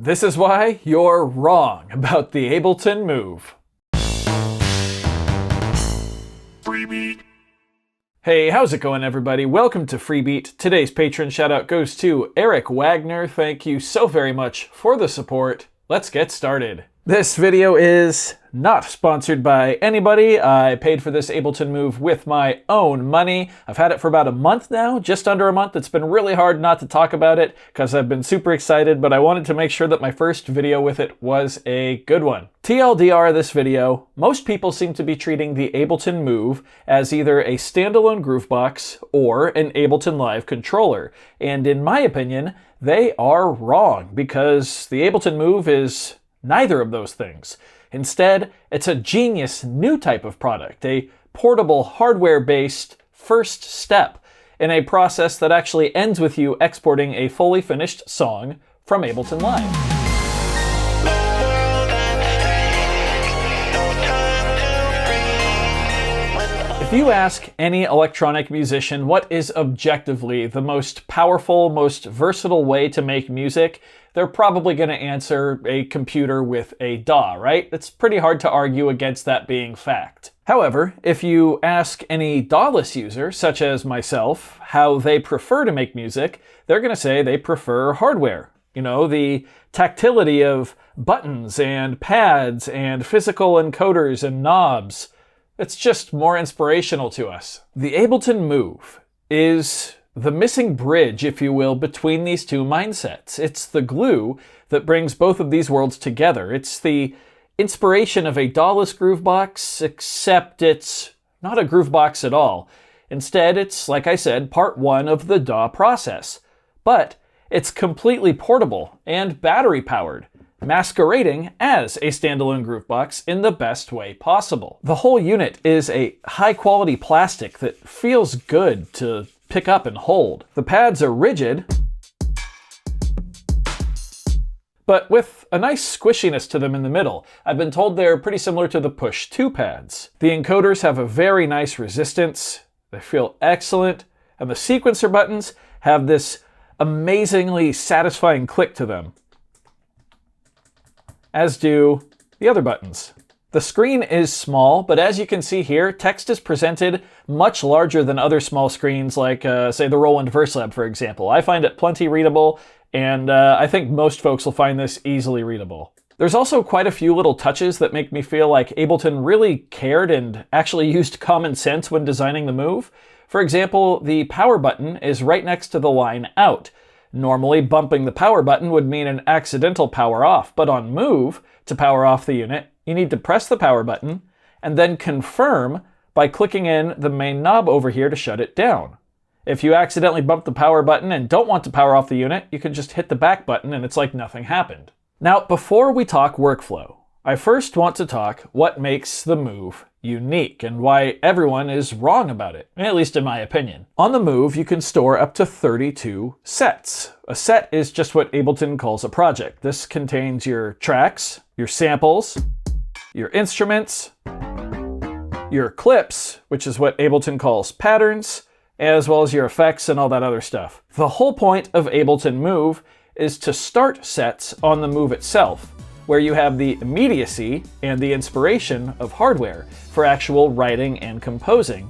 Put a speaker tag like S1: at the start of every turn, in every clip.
S1: This is why you're wrong about the Ableton Move. Freebeat. Hey, how's it going, everybody? Welcome to Freebeat. Today's patron shoutout goes to Eric Wagner. Thank you so very much for the support. Let's get started. This video is not sponsored by anybody. I paid for this Ableton Move with my own money. I've had it for about a month now, just under a month. It's been really hard not to talk about it because I've been super excited, but I wanted to make sure that my first video with it was a good one. TLDR this video, most people seem to be treating the Ableton Move as either a standalone groovebox or an Ableton Live controller. And in my opinion, they are wrong because the Ableton Move is neither of those things. Instead, it's a genius new type of product, a portable hardware-based first step in a process that actually ends with you exporting a fully finished song from Ableton Live. If you ask any electronic musician what is objectively the most powerful, most versatile way to make music, they're probably going to answer a computer with a DAW, right? It's pretty hard to argue against that being fact. However, if you ask any DAW-less user, such as myself, how they prefer to make music, they're going to say they prefer hardware. You know, the tactility of buttons and pads and physical encoders and knobs. It's just more inspirational to us. The Ableton Move is the missing bridge, if you will, between these two mindsets. It's the glue that brings both of these worlds together. It's the inspiration of a DAW-less groovebox, except it's not a groovebox at all. Instead, it's, like I said, part one of the DAW process. But it's completely portable and battery-powered, masquerading as a standalone groovebox in the best way possible. The whole unit is a high-quality plastic that feels good to pick up and hold. The pads are rigid, but with a nice squishiness to them in the middle. I've been told they're pretty similar to the Push 2 pads. The encoders have a very nice resistance, they feel excellent, and the sequencer buttons have this amazingly satisfying click to them, as do the other buttons. The screen is small, but as you can see here, text is presented much larger than other small screens like, say, the Roland VerseLab, for example. I find it plenty readable, and I think most folks will find this easily readable. There's also quite a few little touches that make me feel like Ableton really cared and actually used common sense when designing the Move. For example, the power button is right next to the line out. Normally, bumping the power button would mean an accidental power off, but on Move, to power off the unit, you need to press the power button and then confirm by clicking in the main knob over here to shut it down. If you accidentally bump the power button and don't want to power off the unit, you can just hit the back button and it's like nothing happened. Now, before we talk workflow, I first want to talk what makes the Move unique and why everyone is wrong about it, at least in my opinion. On the Move, you can store up to 32 sets. A set is just what Ableton calls a project. This contains your tracks, your samples, your instruments, your clips, which is what Ableton calls patterns, as well as your effects and all that other stuff. The whole point of Ableton Move is to start sets on the Move itself, where you have the immediacy and the inspiration of hardware for actual writing and composing,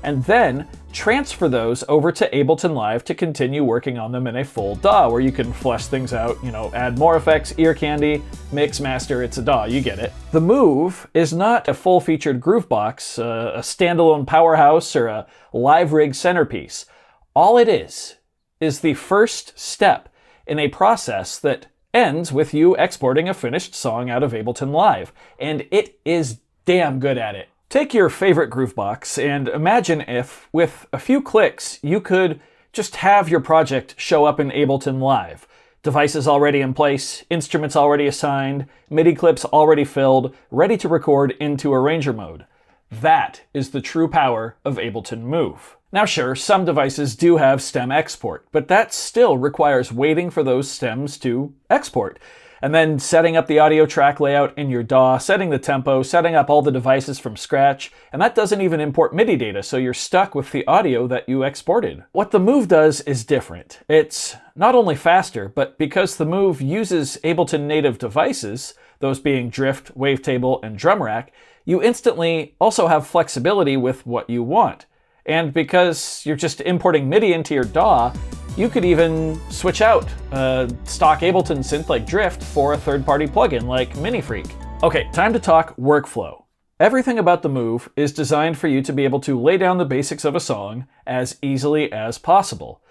S1: and then transfer those over to Ableton Live to continue working on them in a full DAW, where you can flesh things out, add more effects, ear candy, mix, master, it's a DAW, you get it. The Move is not a full-featured groovebox, a standalone powerhouse, or a live rig centerpiece. All it is the first step in a process that ends with you exporting a finished song out of Ableton Live, and it is damn good at it. Take your favorite groovebox and imagine if, with a few clicks, you could just have your project show up in Ableton Live. Devices already in place, instruments already assigned, MIDI clips already filled, ready to record into arranger mode. That is the true power of Ableton Move. Now sure, some devices do have stem export, but that still requires waiting for those stems to export. and then setting up the audio track layout in your DAW, setting the tempo, setting up all the devices from scratch, and that doesn't even import MIDI data, so you're stuck with the audio that you exported. What the Move does is different. It's not only faster, but because the Move uses Ableton native devices, those being Drift, Wavetable, and Drum Rack, you instantly also have flexibility with what you want. And because you're just importing MIDI into your DAW, you could even switch out a stock Ableton synth like Drift for a third-party plugin like MiniFreak. Okay, time to talk workflow. Everything about the Move is designed for you to be able to lay down the basics of a song as easily as possible.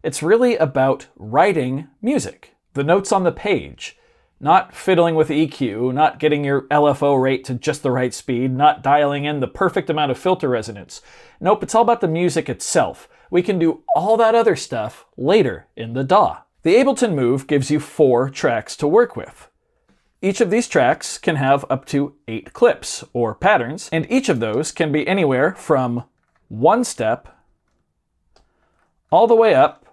S1: It's really about writing music, the notes on the page, not fiddling with EQ, not getting your LFO rate to just the right speed, not dialing in the perfect amount of filter resonance. Nope, it's all about the music itself. We can do all that other stuff later in the DAW. The Ableton Move gives you 4 tracks to work with. Each of these tracks can have up to 8 clips, or patterns, and each of those can be anywhere from 1 step all the way up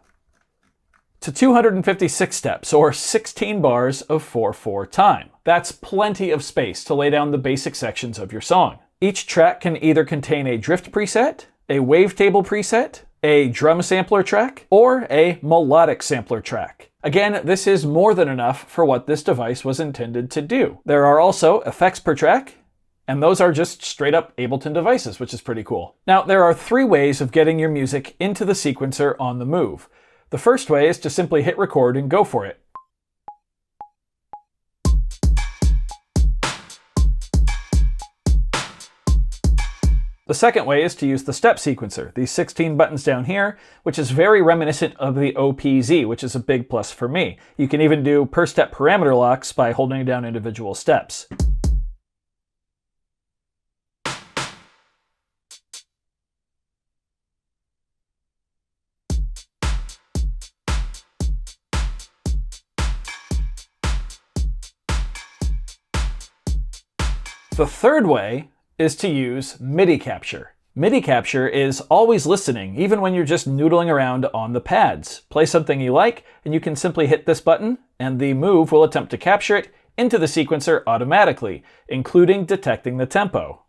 S1: to 256 steps, or 16 bars of 4/4 time. That's plenty of space to lay down the basic sections of your song. Each track can either contain a drift preset, a wavetable preset, a drum sampler track, or a melodic sampler track. Again, this is more than enough for what this device was intended to do. There are also effects per track, and those are just straight up Ableton devices, which is pretty cool. Now, there are 3 ways of getting your music into the sequencer on the Move. The first way is to simply hit record and go for it. The second way is to use the step sequencer, these 16 buttons down here, which is very reminiscent of the OPZ, which is a big plus for me. You can even do per step parameter locks by holding down individual steps. The third way is to use MIDI capture. MIDI capture is always listening, even when you're just noodling around on the pads. Play something you like, and you can simply hit this button, and the Move will attempt to capture it into the sequencer automatically, including detecting the tempo.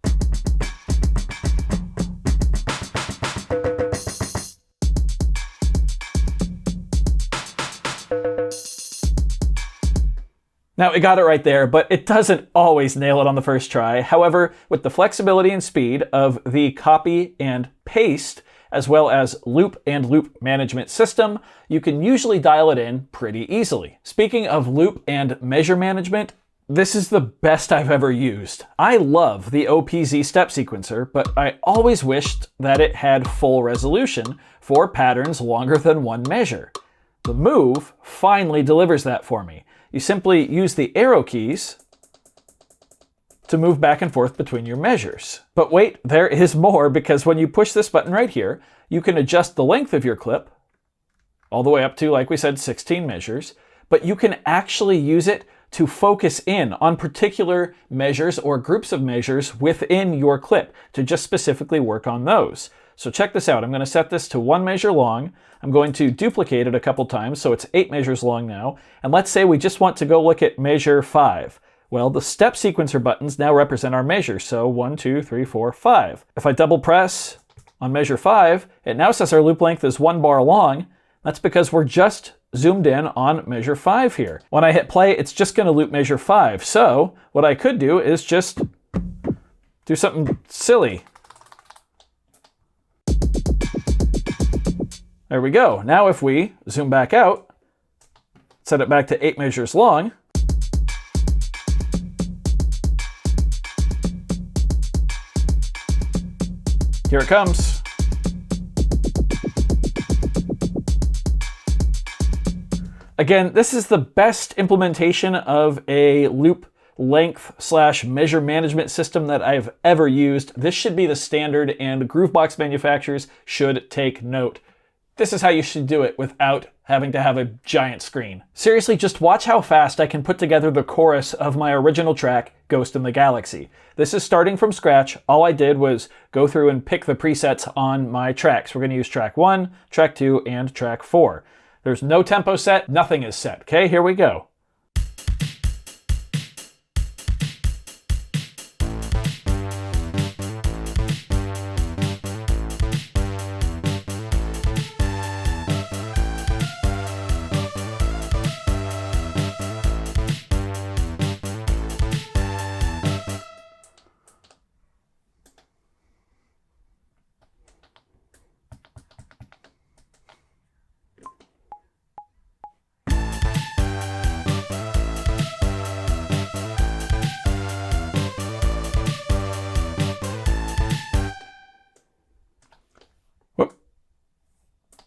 S1: Now, it got it right there, but it doesn't always nail it on the first try. However, with the flexibility and speed of the copy and paste, as well as loop and loop management system, you can usually dial it in pretty easily. Speaking of loop and measure management, this is the best I've ever used. I love the OPZ step sequencer, but I always wished that it had full resolution for patterns longer than 1 measure. The Move finally delivers that for me. You simply use the arrow keys to move back and forth between your measures. But wait, there is more, because when you push this button right here, you can adjust the length of your clip all the way up to, like we said, 16 measures, but you can actually use it to focus in on particular measures or groups of measures within your clip to just specifically work on those. So check this out. I'm going to set this to 1 measure long. I'm going to duplicate it a couple times, so it's 8 measures long now. And let's say we just want to go look at measure 5. Well, the step sequencer buttons now represent our measures, so 1, 2, 3, 4, 5. If I double press on measure 5, it now says our loop length is 1 bar long. That's because we're just zoomed in on measure 5 here. When I hit play, it's just going to loop measure 5. So what I could do is just do something silly. There we go. Now if we zoom back out, set it back to 8 measures long, here it comes. Again, this is the best implementation of a loop length / measure management system that I've ever used. This should be the standard, and groovebox manufacturers should take note. This is how you should do it without having to have a giant screen. Seriously, just watch how fast I can put together the chorus of my original track, Ghost in the Galaxy. This is starting from scratch. All I did was go through and pick the presets on my tracks. We're going to use track 1, track 2, and track 4. There's no tempo set, nothing is set. Okay, here we go.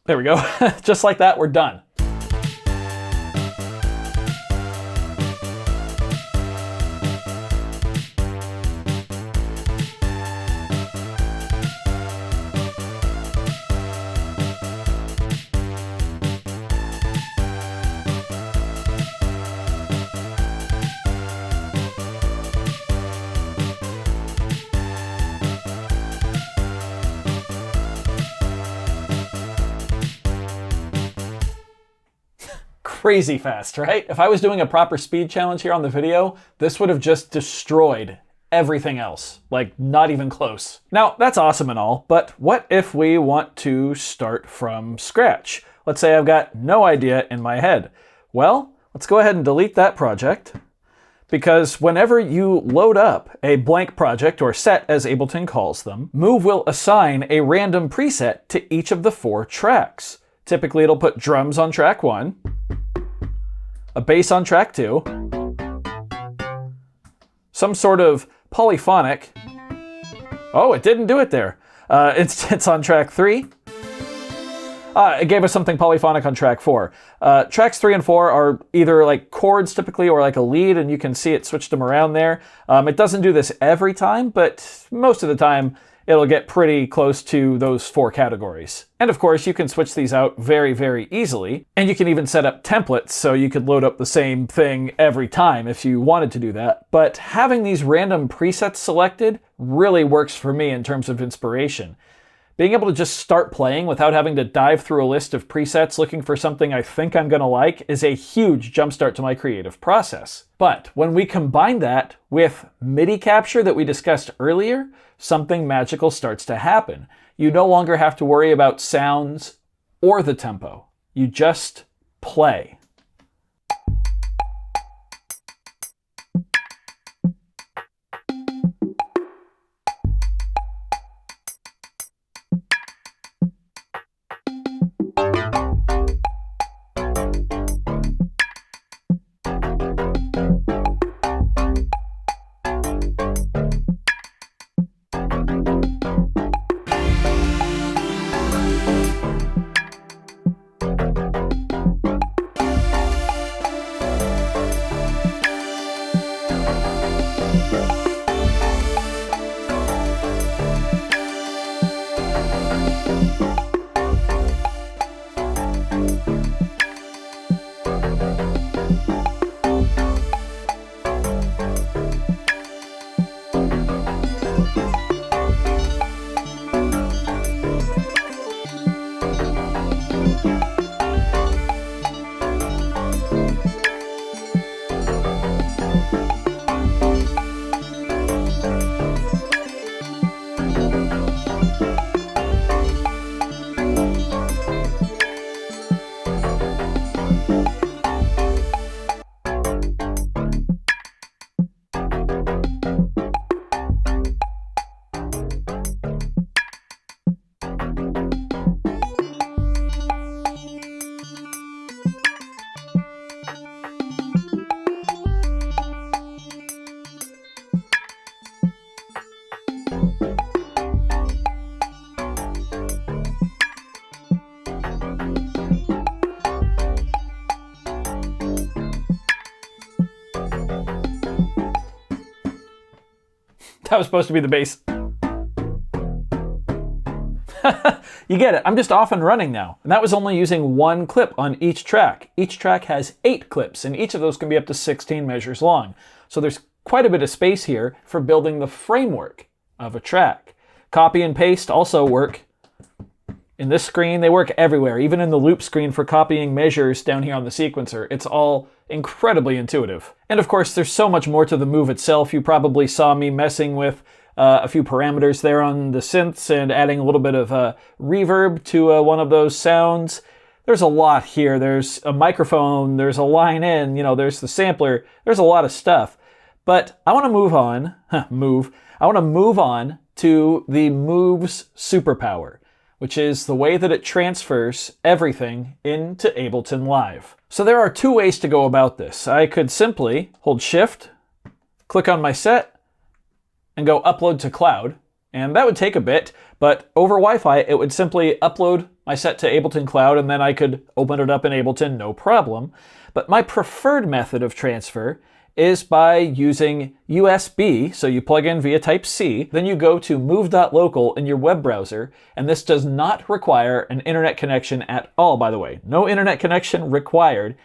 S1: There we go. Just like that, we're done. Crazy fast, right? If I was doing a proper speed challenge here on the video, this would have just destroyed everything else. Like, not even close. Now, that's awesome and all, but what if we want to start from scratch? Let's say I've got no idea in my head. Well, let's go ahead and delete that project, because whenever you load up a blank project, or set as Ableton calls them, Move will assign a random preset to each of the 4 tracks. Typically, it'll put drums on track 1, a bass on track 2, some sort of polyphonic. Oh, it didn't do it there. It's on track 3. It gave us something polyphonic on track 4. Tracks 3 and 4 are either like chords typically, or like a lead, and you can see it switched them around there. It doesn't do this every time, but most of the time it'll get pretty close to those 4 categories. And of course, you can switch these out very, very easily. And you can even set up templates, so you could load up the same thing every time if you wanted to do that. But having these random presets selected really works for me in terms of inspiration. Being able to just start playing without having to dive through a list of presets looking for something I think I'm gonna like is a huge jumpstart to my creative process. But when we combine that with MIDI capture that we discussed earlier, something magical starts to happen. You no longer have to worry about sounds or the tempo. You just play. That was supposed to be the bass. You get it, I'm just off and running now. And that was only using 1 clip on each track. Each track has 8 clips, and each of those can be up to 16 measures long. So there's quite a bit of space here for building the framework of a track. Copy and paste also work in this screen. They work everywhere, even in the loop screen for copying measures down here on the sequencer. It's all incredibly intuitive. And of course, there's so much more to the Move itself. You probably saw me messing with a few parameters there on the synths and adding a little bit of reverb to one of those sounds. There's a lot here. There's a microphone, there's a line in, there's the sampler. There's a lot of stuff. But I want to move on, I want to move on to the Move's superpower, which is the way that it transfers everything into Ableton Live. So there are 2 ways to go about this. I could simply hold Shift, click on my set, and go Upload to Cloud. And that would take a bit, but over Wi-Fi, it would simply upload my set to Ableton Cloud, and then I could open it up in Ableton, no problem. But my preferred method of transfer is by using USB, so you plug in via Type-C, then you go to move.local in your web browser, and this does not require an internet connection at all, by the way. No internet connection required.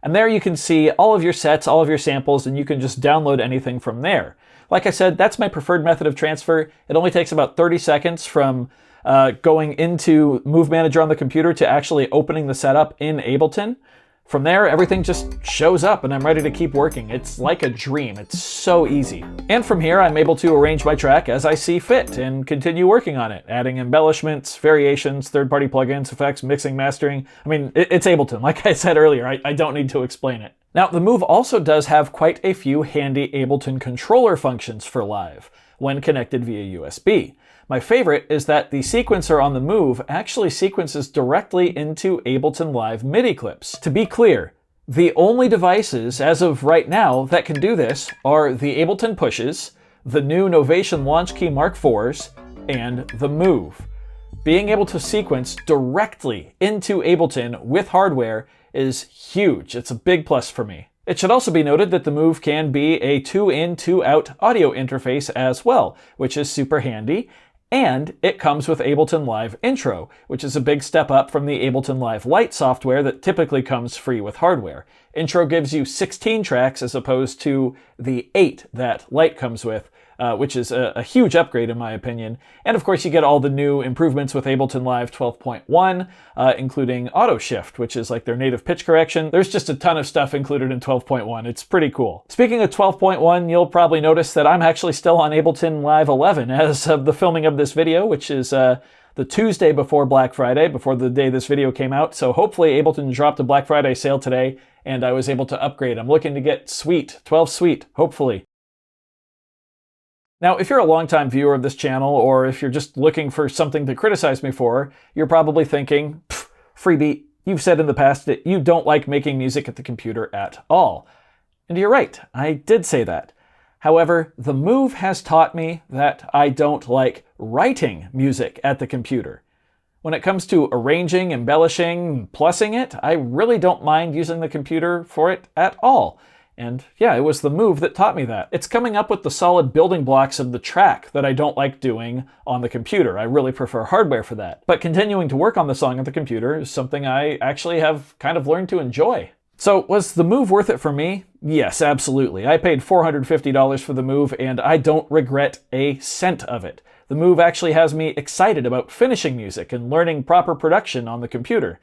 S1: And there you can see all of your sets, all of your samples, and you can just download anything from there. Like I said, that's my preferred method of transfer. It only takes about 30 seconds from going into Move Manager on the computer to actually opening the setup in Ableton. From there, everything just shows up and I'm ready to keep working. It's like a dream. It's so easy. And from here, I'm able to arrange my track as I see fit and continue working on it, adding embellishments, variations, third-party plugins, effects, mixing, mastering. I mean, it's Ableton. Like I said earlier, I don't need to explain it. Now, the Move also does have quite a few handy Ableton controller functions for live when connected via USB. My favorite is that the sequencer on the Move actually sequences directly into Ableton Live MIDI clips. To be clear, the only devices as of right now that can do this are the Ableton Pushes, the new Novation Launch Key Mark IVs, and the Move. Being able to sequence directly into Ableton with hardware is huge. It's a big plus for me. It should also be noted that the Move can be a 2-in, 2-out audio interface as well, which is super handy. And it comes with Ableton Live Intro, which is a big step up from the Ableton Live Lite software that typically comes free with hardware. Intro gives you 16 tracks as opposed to the 8 that Lite comes with, which is a huge upgrade in my opinion. And of course you get all the new improvements with Ableton Live 12.1, including Auto Shift, which is like their native pitch correction. There's just a ton of stuff included in 12.1. It's pretty cool. Speaking of 12.1, you'll probably notice that I'm actually still on Ableton Live 11 as of the filming of this video, which is the Tuesday before Black Friday, before the day this video came out. So hopefully Ableton dropped a Black Friday sale today and I was able to upgrade. I'm looking to get Suite, 12 Suite, hopefully. Now, if you're a longtime viewer of this channel, or if you're just looking for something to criticize me for, you're probably thinking, Freebeat, you've said in the past that you don't like making music at the computer at all. And you're right, I did say that. However, the Move has taught me that I don't like writing music at the computer. When it comes to arranging, embellishing, plussing it, I really don't mind using the computer for it at all. And yeah, it was the Move that taught me that. It's coming up with the solid building blocks of the track that I don't like doing on the computer. I really prefer hardware for that. But continuing to work on the song on the computer is something I actually have kind of learned to enjoy. So was the Move worth it for me? Yes, absolutely. I paid $450 for the Move and I don't regret a cent of it. The Move actually has me excited about finishing music and learning proper production on the computer.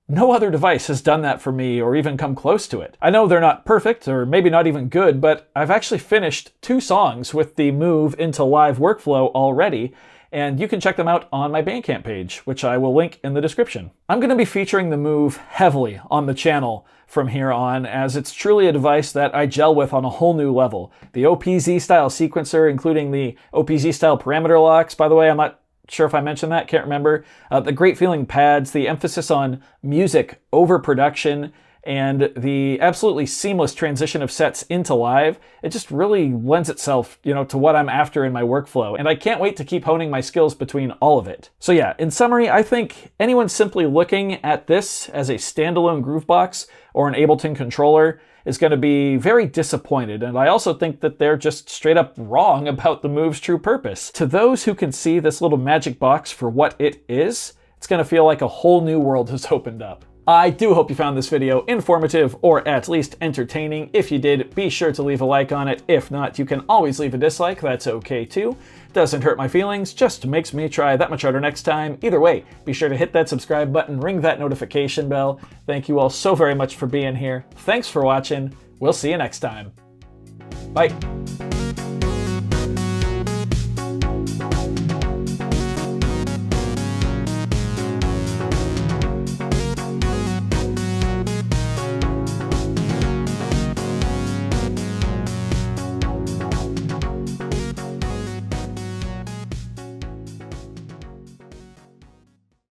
S1: No other device has done that for me or even come close to it. I know they're not perfect or maybe not even good, but I've actually finished 2 songs with the Move into Live workflow already, and you can check them out on my Bandcamp page, which I will link in the description. I'm going to be featuring the Move heavily on the channel from here on, as it's truly a device that I gel with on a whole new level. The OPZ style sequencer, including the OPZ style parameter locks, by the way, I'm not sure if I mentioned that, can't remember. The great feeling pads, the emphasis on music over production, and the absolutely seamless transition of sets into live, it just really lends itself, to what I'm after in my workflow. And I can't wait to keep honing my skills between all of it. So yeah, in summary, I think anyone simply looking at this as a standalone groovebox or an Ableton controller is going to be very disappointed, and I also think that they're just straight up wrong about the Move's true purpose. To those who can see this little magic box for what it is, it's going to feel like a whole new world has opened up. I do hope you found this video informative or at least entertaining. If you did, be sure to leave a like on it. If not, you can always leave a dislike, that's okay too. Doesn't hurt my feelings, just makes me try that much harder next time. Either way, be sure to hit that subscribe button, ring that notification bell. Thank you all so very much for being here. Thanks for watching. We'll see you next time. Bye.